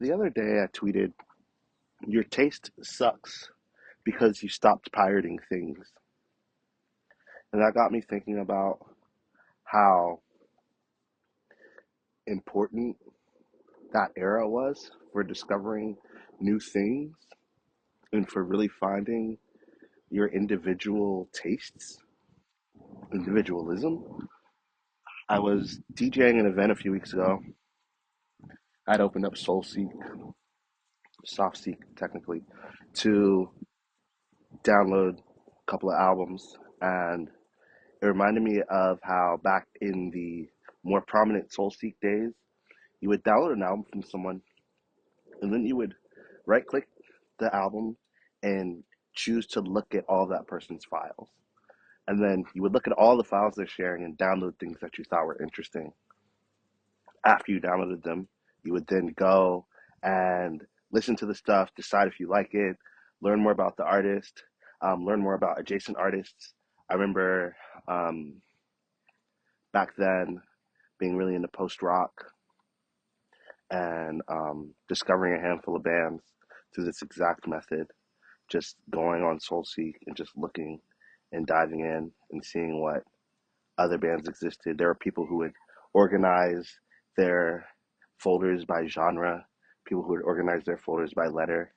The other day I tweeted, "Your taste sucks because you stopped pirating things." And that got me thinking about how important that era was for discovering new things and for really finding your individual tastes, individualism. I was DJing an event a few weeks ago. I'd opened up SoulSeek, SoftSeek technically, to download a couple of albums, and it reminded me of how back in the more prominent SoulSeek days, you would download an album from someone, and then you would right click the album and choose to look at all that person's files. And then you would look at all the files they're sharing and download things that you thought were interesting. After you downloaded them, you would then go and listen to the stuff, decide if you like it, learn more about the artist, learn more about adjacent artists. I remember back then being really into post rock and discovering a handful of bands through this exact method, just going on SoulSeek and just looking and diving in and seeing what other bands existed. There were people who would organize their folders by genre, people who would organize their folders by letter,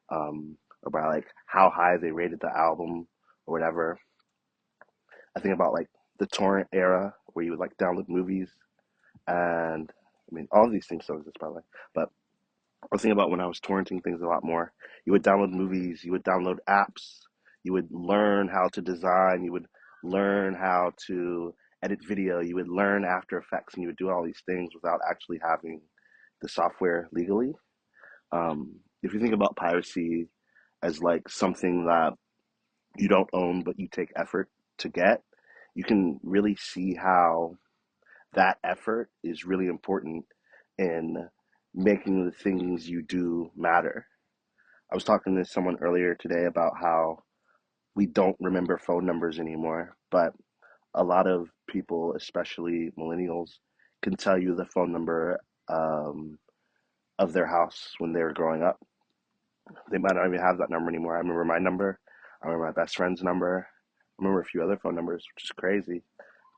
or by like how high they rated the album or whatever. I think about like the torrent era where you would like download movies, and I mean all of these things still exist by the way. But I was thinking about when I was torrenting things a lot more. You would download movies, you would download apps, you would learn how to design, you would learn how to edit video, you would learn After Effects, and you would do all these things without actually having the software legally. If you think about piracy as like something that you don't own but you take effort to get, you can really see how that effort is really important in making the things you do matter. I was talking to someone earlier today about how we don't remember phone numbers anymore, but a lot of people, especially millennials, can tell you the phone number of their house when they were growing up. They might not even have that number anymore. I remember my number. I remember my best friend's number. I remember a few other phone numbers, which is crazy.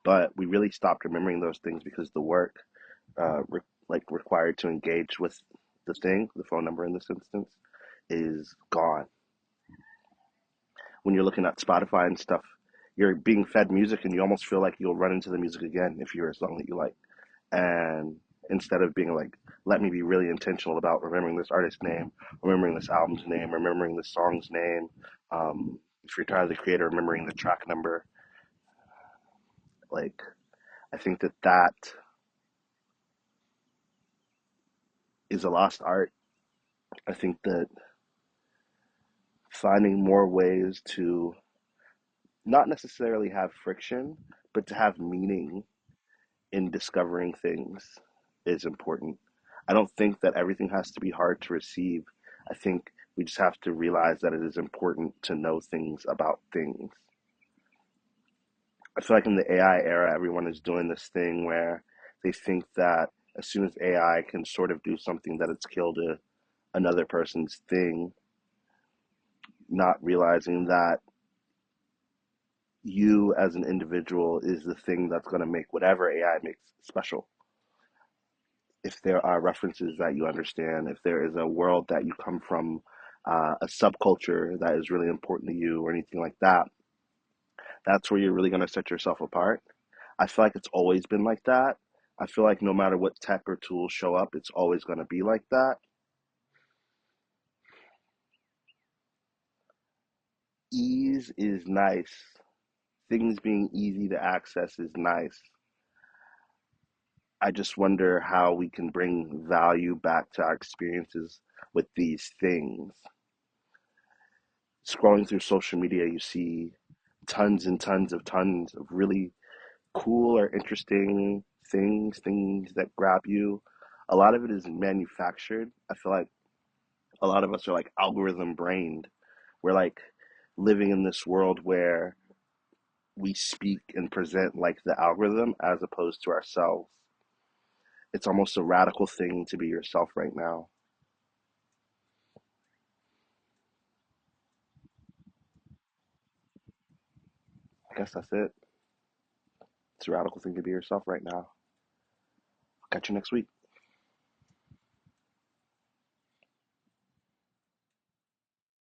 But we really stopped remembering those things because the work required to engage with the thing, the phone number in this instance, is gone. When you're looking at Spotify and stuff, you're being fed music and you almost feel like you'll run into the music again if you hear a song that you like. And instead of being like, let me be really intentional about remembering this artist's name, remembering this album's name, remembering this song's name, if you're Tyler the Creator, remembering the track number, like, I think that that is a lost art. I think that finding more ways to not necessarily have friction, but to have meaning in discovering things is important. I don't think that everything has to be hard to receive. I think we just have to realize that it is important to know things about things. I feel like in the AI era, everyone is doing this thing where they think that as soon as AI can sort of do something, that it's killed another person's thing, not realizing that you as an individual is the thing that's going to make whatever AI makes special. If there are references that you understand, if there is a world that you come from, a subculture that is really important to you, or anything like that, that's where you're really going to set yourself apart. I feel like it's always been like that. I feel like no matter what tech or tools show up, it's always going to be like that. Ease is nice. Things being easy to access is nice. I just wonder how we can bring value back to our experiences with these things. Scrolling through social media, you see tons and tons of really cool or interesting things that grab you. A lot of it is manufactured. I feel like a lot of us are like algorithm brained. We're like living in this world where we speak and present like the algorithm as opposed to ourselves. It's almost a radical thing to be yourself right now. I guess that's it. It's a radical thing to be yourself right now. I'll catch you next week.